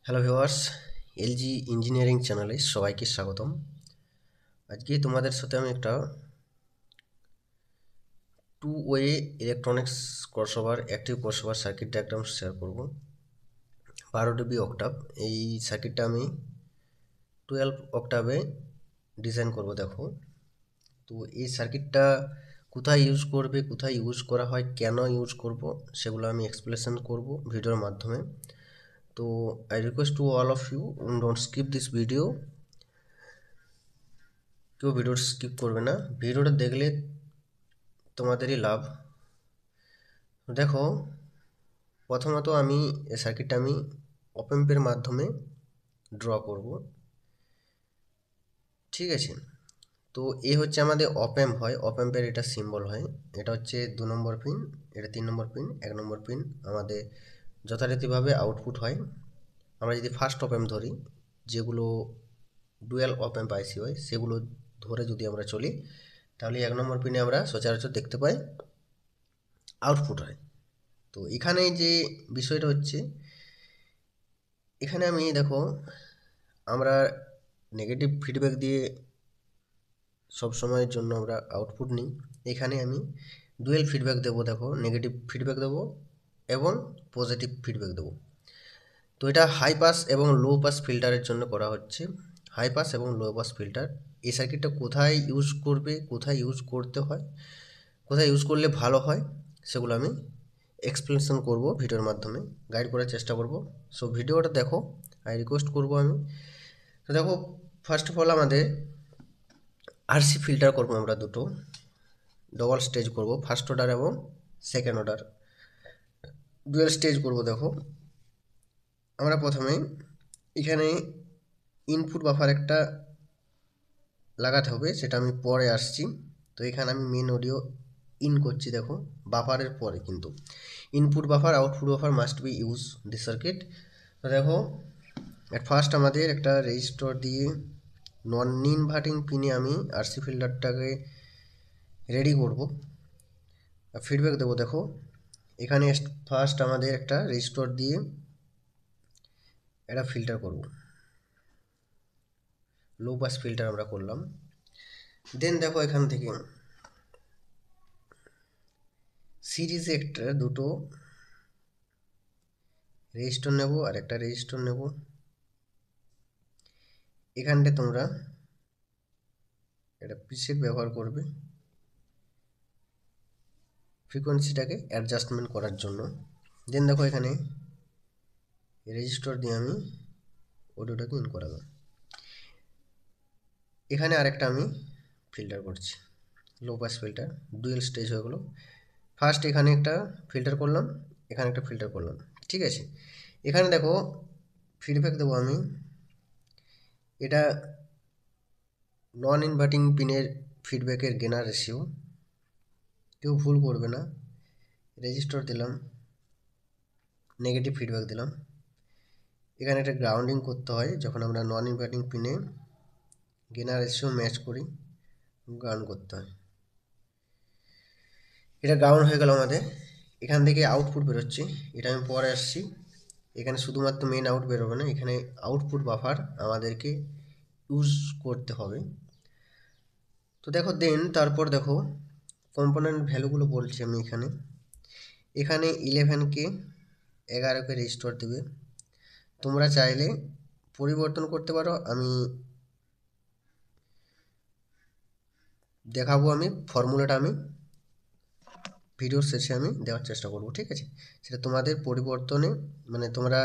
Hello viewers, LG engineering চ্যানেলে সবাইকে স্বাগতম। আজকে তোমাদের সাথে আমি একটা two way electronics crossover active crossover circuit diagram share করব। 12 ডিবি অক্টাভ এই সার্কিটটা আমি 12 অক্টাভে ডিজাইন করব। দেখো, তো এই সার্কিটটা কোথায় ইউজ করবে, কোথায় ইউজ করা হয়, কেন ইউজ করব, সেগুলো আমি এক্সপ্লেনেশন করব ভিডিওর মাধ্যমে। তো I request to all of you, don't skip this video. কেউ ভিডিও স্কিপ করবে না, ভিডিওটা দেখলে তোমাদেরই লাভ। দেখো, প্রথমত আমি এই সার্কিটটা আমি অপেম্পের মাধ্যমে ড্র করব। ঠিক আছে, তো এই হচ্ছে আমাদের অপেম্প হয়, অপেম্পের এটা সিম্বল হয়। এটা হচ্ছে 2 নম্বর পিন, এটা 3 নম্বর পিন, 1 নম্বর পিন আমাদের যথারীতিভাবে আউটপুট হয়। আমরা যদি ফার্স্ট অপেম্প ধরি, যেগুলো ডুয়াল অপেম্প আইসি হয়, সেগুলো ধরে যদি আমরা চলি, তাহলে 1 নম্বর পিনে আমরা সচরাচর দেখতে পাই আউটপুট হয়। তো এখানে যে বিষয়টা হচ্ছে, এখানে আমি দেখো, আমরা নেগেটিভ ফিডব্যাক দিয়ে সব সময়ের জন্য আমরা আউটপুট নিই। এখানে আমি ডুয়েল ফিডব্যাক দেবো। দেখো, নেগেটিভ ফিডব্যাক দেবো এবং পজিটিভ ফিডব্যাক দেবো। তো এটা হাই পাস এবং লো পাস ফিল্টারের জন্য করা হচ্ছে। হাই পাস এবং লো পাস ফিল্টার, এই সার্কিটটা কোথায় ইউজ করবে, কোথায় ইউজ করতে হয়, কোথায় ইউজ করলে ভালো হয়, সেগুলো আমি এক্সপ্লেনেশন করব ভিডিওর মাধ্যমে, গাইড করার চেষ্টা করব। সো ভিডিওটা দেখো, আই রিকোয়েস্ট করব আমি। তো দেখো, ফার্স্ট অফ অল আমাদের আরসি ফিল্টার করবো আমরা দুটো, ডবল স্টেজ করব, ফার্স্ট অর্ডার এবং সেকেন্ড অর্ডার, ডুয়েল স্টেজ করব। দেখো, আমরা প্রথমে এখানে ইনপুট বাফার একটা লাগাতে হবে, সেটা আমি পরে আসছি। তো এখানে আমি মেন অডিও ইন করছি। দেখো, বাফারের পরে কিন্তু input buffer output buffer must be use this circuit. তো দেখো, এট ফার্স্ট আমাদের একটা রেজিস্টর দিয়ে নন ইনভার্টিং পিনে আমি আরসি ফিল্টারটাকে রেডি করব, ফিডব্যাক দেবো। দেখো, এখানে ফার্স্ট আমাদের একটা রেজিস্টর দিয়ে এটা ফিল্টার করব, লো পাস ফিল্টার আমরা করলাম। দেন দেখো, এখান থেকে সিরিজে একটা দুটো রেজিস্টর নেব আর একটা রেজিস্টর নেব। এখানটা তোমরা একটা প্রিসেট ব্যবহার করবে ফ্রিকোয়েন্সিটাকে অ্যাডজাস্টমেন্ট করার জন্য। দেন দেখো, এখানে রেজিস্টর দিয়ে আমি অডিওটাকে ইন করালাম। এখানে আরেকটা আমি ফিল্টার করছি, low pass filter, dual stage হয়ে গেলো। ফার্স্ট এখানে একটা ফিল্টার করলাম, এখানে একটা ফিল্টার করলাম। ঠিক আছে, এখানে দেখো ফিডব্যাক দেবো আমি। এটা নন ইনভার্টিং পিনের ফিডব্যাকের গেনার রেশিও, কেউ ভুল করবে না। রেজিস্টর দিলাম, নেগেটিভ ফিডব্যাক দিলাম। এখানে একটা গ্রাউন্ডিং করতে হয়, যখন আমরা নন ইনভার্টিং পিনে গেনার রেশিও ম্যাচ করি, গ্রাউন্ড করতে হয়। এটা গ্রাউন্ড হয়ে গেল আমাদের। এখান থেকে আউটপুট বেরোচ্ছে, এটা আমি পরে আসছি। এখানে শুধুমাত্র মেন আউট বেরোবে না, এখানে আউটপুট বাফার আমাদেরকে ইউজ করতে হবে। তো দেখো, দেন তারপর দেখো কম্পোনেন্ট ভ্যালুগুলো বলছি আমি। এখানে এখানে 11কে 11কে রেজিস্টর দেবে। তোমরা চাইলে পরিবর্তন করতে পারো, আমি দেখাবো, আমি ফর্মুলাটা আমি ভিডিওর শেষে আমি দেওয়ার চেষ্টা করব। ঠিক আছে, সেটা তোমাদের পরিবর্তনে, মানে তোমরা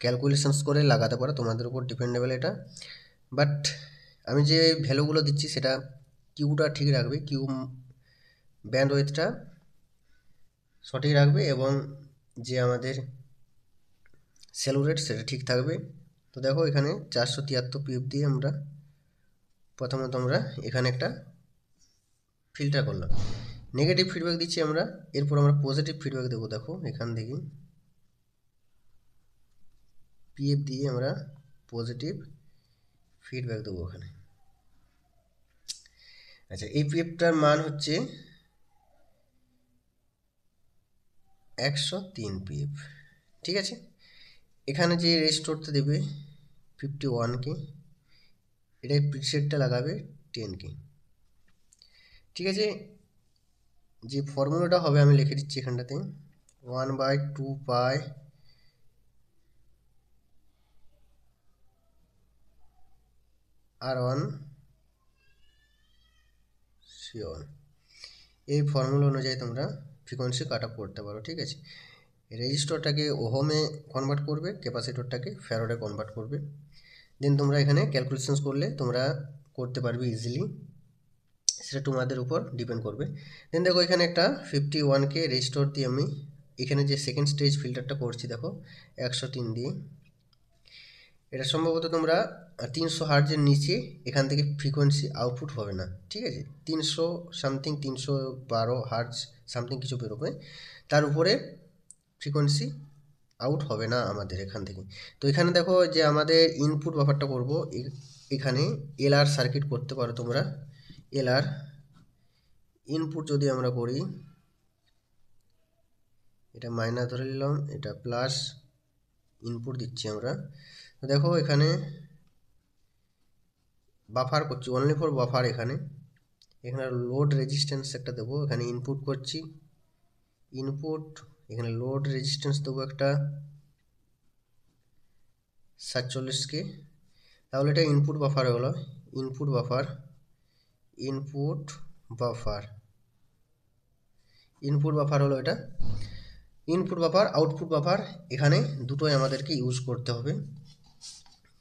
ক্যালকুলেশনস করে লাগাতে পারো, তোমাদের উপর ডিপেন্ডেবল এটা। বাট আমি যে ভ্যালুগুলো দিচ্ছি, সেটা কিউটা ঠিক রাখবে, কিউ ব্যান্ডউইথটা সঠিক রাখবে, এবং যে আমাদের সেলু রেট সেটা ঠিক থাকবে। তো দেখো, এখানে 473 পিএফ দিয়ে আমরা প্রথমত আমরা এখানে একটা ফিল্টার করলাম, নেগেটিভ ফিডব্যাক দিচ্ছি আমরা। এরপর আমরা পজিটিভ ফিডব্যাক দেবো। দেখো, এখান থেকে পিএফ দিয়ে আমরা পজিটিভ ফিডব্যাক দেবো ওখানে। আচ্ছা, এই পিএফটার মান হচ্ছে 103 পিএফ। ঠিক আছে, এখানে যে রেজিস্টারটা দেবে 51K, এটাই প্রিসেটটা লাগাবে 10K। ঠিক আছে, যে ফর্মুলাটা হবে আমি লিখে দিচ্ছি এখানটাতে, 1/2 পাই R1 C1, এই ফর্মুলা অনুযায়ী তোমরা ফ্রিকোয়েন্সি কাট আপ করতে পারো। ঠিক আছে, রেজিস্টরটাকে ওহমে কনভার্ট করবে, ক্যাপাসিটরটাকে ফ্যারাডে কনভার্ট করবে, দেন তোমরা এখানে ক্যালকুলেশনস করলে তোমরা করতে পারবে ইজিলি, সেটা তোমাদের উপর ডিপেন্ড করবে। দেন দেখো এখানে একটা 51K রেজিস্টর দিয়ে আমি এখানে যে সেকেন্ড স্টেজ ফিল্টারটা করছি দেখো 103 দিয়ে, এটা সম্ভবত তোমরা 300 হার্জের নিচে এখান থেকে ফ্রিকোয়েন্সি আউটপুট হবে না। ঠিক আছে, 300 সামথিং 312 হার্জ সামথিং কিছু বেরোবে, তার উপরে ফ্রিকোয়েন্সি আউট হবে না আমাদের এখান থেকে। তো এখানে দেখো যে আমাদের ইনপুট বাফারটা করব, এখানে এলআর সার্কিট করতে পারো তোমরা। এলআর ইনপুট যদি আমরা করি, এটা মাইনাস ধরে নিলাম, এটা প্লাস ইনপুট দিচ্ছি আমরা। তো দেখো এখানে বাফার করছি, অনলি ফর বাফার। এখানে লোড রেজিস্ট্যান্স একটা দেবো, এখানে ইনপুট করছি, ইনপুট এখানে লোড রেজিস্ট্যান্স দেবো একটা 47K, তাহলে এটা ইনপুট বাফার হলো। Input buffer, input buffer, input buffer হলো এটা, ইনপুট বাফার আউটপুট বাফার, এখানে দুটোই আমাদেরকে ইউজ করতে হবে।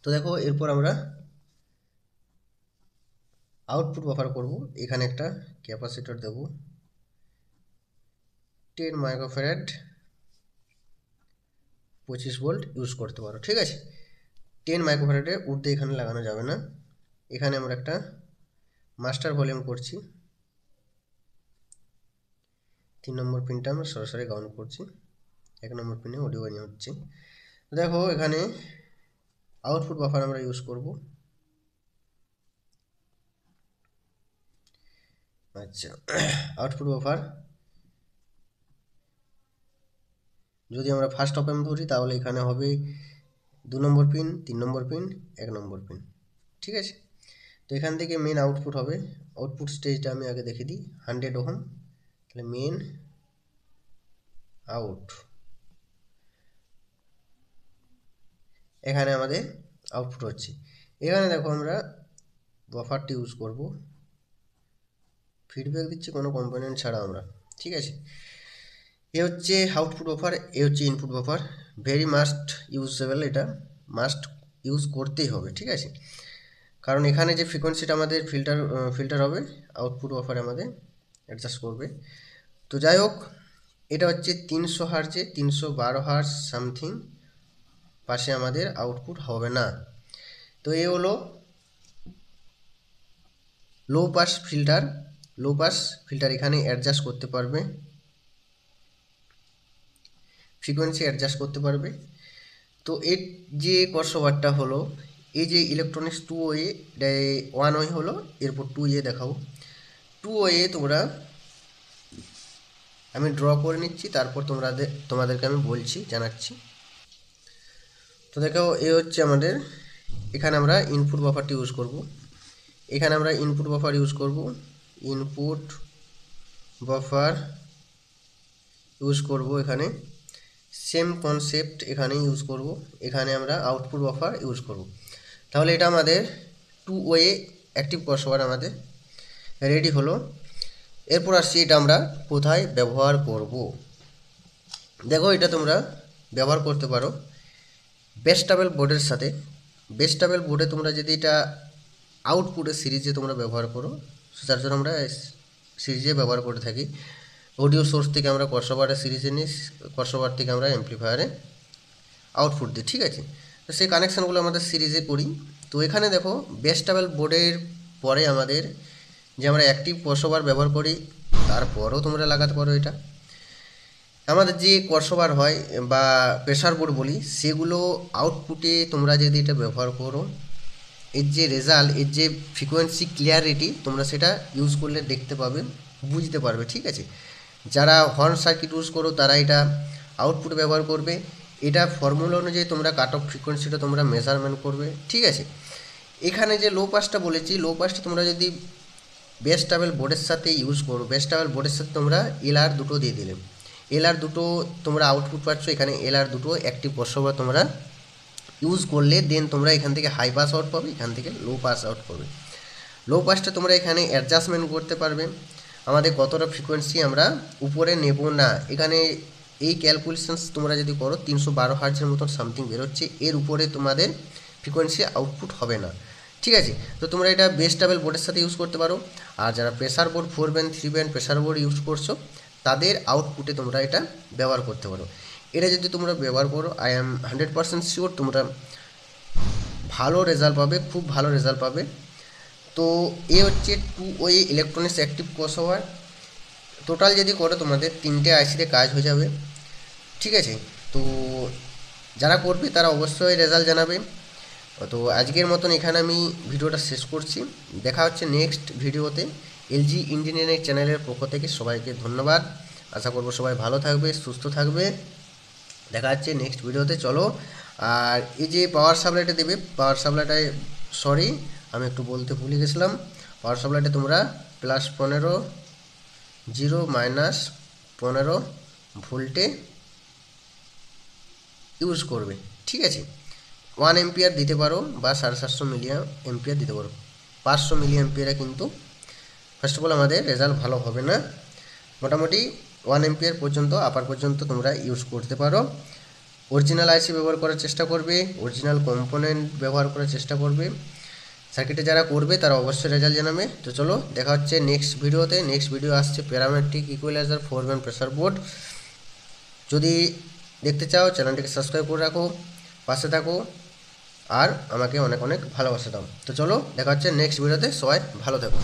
তো দেখো এরপর আমরা আউটপুট বাফার করব, এখানে একটা ক্যাপাসিটর দেব 10 মাইক্রোফ্যারাড 25 ভোল্ট ইউজ করতে পারো। ঠিক আছে, 10 মাইক্রোফ্যারাডের ঊর্ধ্বে এখানে লাগানো যাবে না। এখানে আমরা একটা মাস্টার ভলিউম করছি, 3 নম্বর পিনটা আমরা সরাসরি গ্রাউন্ড করছি, 1 নম্বর পিনে অডিও বানিয়ে হচ্ছে। দেখো এখানে আউটপুট বাফার আমরা ইউজ করব। আচ্ছা, আউটপুট বাফার যদি আমরা ফার্স্ট অপ অ্যাম্প ধরি তাহলে এখানে হবে 2 নম্বর পিন, 3 নম্বর পিন, 1 নম্বর পিন। ঠিক আছে, তো এখান থেকে মেন আউটপুট হবে। আউটপুট স্টেজটা আমি আগে দেখে দিই, 100 ওহম, তাহলে মেন আউট, এখানে আমাদের আউটপুট হচ্ছে। এখানে দেখো আমরা বাফারটি ইউজ করব, ফিডব্যাক দিচ্ছি কোনো কম্পোনেন্ট ছাড়া আমরা। ঠিক আছে, এ হচ্ছে আউটপুট বাফার, এ হচ্ছে input buffer, very must usable, এটা মাস্ট ইউজ করতেই হবে। ঠিক আছে, কারণ এখানে যে ফ্রিকোয়েন্সিটা আমাদের ফিল্টার হবে আউটপুট বাফারে আমাদের অ্যাডজাস্ট করবে। তো যাই হোক, এটা হচ্ছে 300 হার্জে 312 হার্জ সামথিং পাশে আমাদের আউটপুট হবে না। তো এ হলো low pass filter. Low pass filter এখানে অ্যাডজাস্ট করতে পারবে, ফ্রিকোয়েন্সি অ্যাডজাস্ট করতে পারবে। তো এর যে ক্রসওভারটা হলো, এই যে ইলেকট্রনিক্স 2 ওয়ে, 1 ওয়ে হলো, এরপর 2 ওয়ে দেখাবো। 2 ওয়ে তোমরা আমি ড্র করে নিচ্ছি, তারপর তোমাদেরকে আমি বলছি, জানাচ্ছি। তো দেখো এ হচ্ছে আমাদের, এখানে আমরা ইনপুট বাফারটি ইউজ করব, এখানে আমরা ইনপুট বাফার ইউজ করব, ইনপুট বাফার ইউজ করব, এখানে সেম কনসেপ্ট এখানে ইউজ করব, এখানে আমরা আউটপুট বাফার ইউজ করব। তাহলে এটা আমাদের 2 ওয়ে অ্যাক্টিভ ক্রসওভার আমাদের রেডি হলো। এরপর আসছি এটা আমরা কোথায় ব্যবহার করব। দেখো এটা তোমরা ব্যবহার করতে পারো বেস্টেবল বোর্ডের সাথে। বেস্টেবল বোর্ডে তোমরা যদি এটা আউটপুটের সিরিজে তোমরা ব্যবহার করো, তার জন্য আমরা সিরিজে ব্যবহার করে থাকি। অডিও সোর্স থেকে আমরা ক্রসওভারের সিরিজে নিই, ক্রসওভার থেকে আমরা অ্যাম্প্লিফায়ারে আউটপুট দিই। ঠিক আছে, তো সেই কানেকশানগুলো আমাদের সিরিজে করি। তো এখানে দেখো বেস্টেবল বোর্ডের পরে আমাদের যে আমরা অ্যাক্টিভ ক্রসওভার ব্যবহার করি, তারপরও তোমরা লাগাতে পারো এটা। আমাদের যে ক্রসওভার হয় বা প্রেসার বোর্ড বলি, সেগুলো আউটপুটে তোমরা যদি এটা ব্যবহার করো, এর যে রেজাল্ট, এর যে ফ্রিকোয়েন্সি ক্লিয়ারিটি, তোমরা সেটা ইউজ করলে দেখতে পাবে, বুঝতে পারবে। ঠিক আছে, যারা হর্ন সার্কিট ইউজ করো তারা এটা আউটপুটে ব্যবহার করবে, এটা ফর্মুলা অনুযায়ী তোমরা কাট অফ ফ্রিকোয়েন্সিটা তোমরা মেজারমেন্ট করবে, ঠিক আছে। এখানে যে লো পাসটা বলেছি, লো পাসটা তোমরা যদি বেস ট্রাভেল বোর্ডের সাথে ইউজ করো, বেস ট্রাভেল বোর্ডের সাথে তোমরা এলআর দুটো দিয়ে দিলে, এলআর দুটো তোমরা আউটপুট পাচ্ছ, এখানে এলআর দুটো অ্যাক্টিভ ক্রসওভার তোমরা ইউজ করলে দেন তোমরা এখান থেকে হাই পাস আউট পাবে, এখান থেকে লো পাস আউট পাবে। লো পাসটা তোমরা এখানে অ্যাডজাস্টমেন্ট করতে পারবে, আমাদের কতটা ফ্রিকোয়েন্সি আমরা উপরে নেব না। এখানে এই ক্যালকুলেশনস তোমরা যদি করো 312 হার্জের মতন সামথিং বেরোচ্ছে, এর উপরে তোমাদের ফ্রিকোয়েন্সি আউটপুট হবে না, ঠিক আছে। তো তোমরা এটা বেস ট্রাভেল বোর্ডের সাথে ইউজ করতে পারো। আর যারা pressure board 4 band 3 band pressure board use করছো, তাদের আউটপুটে তোমরা এটা ব্যবহার করতে পারো। এটা যদি তোমরা ব্যবহার করো, আই অ্যাম 100% শিওর তোমরা ভালো রেজাল্ট পাবে, খুব ভালো রেজাল্ট পাবে। তো এ হচ্ছে 2 way electronics active crossover. Total যদি করো তোমাদের 3টে আইসিতে কাজ হয়ে যাবে, ঠিক আছে। তো যারা করবে তারা অবশ্যই রেজাল্ট জানাবে। তো আজকের মতন এখানে আমি ভিডিওটা শেষ করছি, দেখা হচ্ছে নেক্সট ভিডিওতে। এলজি ইঞ্জিনিয়ারিং চ্যানেলের পক্ষ থেকে সবাইকে ধন্যবাদ, আশা করবো সবাই ভালো থাকবে, সুস্থ থাকবে, দেখা যাচ্ছে নেক্সট ভিডিওতে। চলো, আর এই যে পাওয়ার সাপ্লাইটা দেবে, পাওয়ার সাপ্লাইটায় সরি আমি একটু বলতে ভুলে গেছিলাম, পাওয়ার সাপ্লাইটা তোমরা +15 0 -15 ভোল্টে ইউজ করবে, ঠিক আছে। 1 এম্পিয়ার দিতে পারো বা 750 মিলি এম্পিয়ার দিতে পারো, 500 মিলি এম্পিয়ারে কিন্তু ফার্স্ট অফ অল আমাদের রেজাল্ট ভালো হবে না। মোটামুটি 1 এম্পিয়ার পর্যন্ত আপার পর্যন্ত তোমরা ইউজ করতে পারো। অরিজিনাল আইসি ব্যবহার করার চেষ্টা করবে, অরিজিনাল কম্পোনেন্ট ব্যবহার করার চেষ্টা করবে। সার্কিটে যারা করবে তারা অবশ্যই রেজাল্ট জানাবে। তো চলো, দেখা হচ্ছে নেক্সট ভিডিওতে। নেক্সট ভিডিও আসছে parametric equaliser 4 band pressure board. যদি দেখতে চাও চ্যানেলটিকে সাবস্ক্রাইব করে রাখো, পাশে থাকো, আর আমাকে অনেক অনেক ভালোবাসা দাও। তো চলো, দেখা হচ্ছে নেক্সট ভিডিওতে, সবাই ভালো থাকো।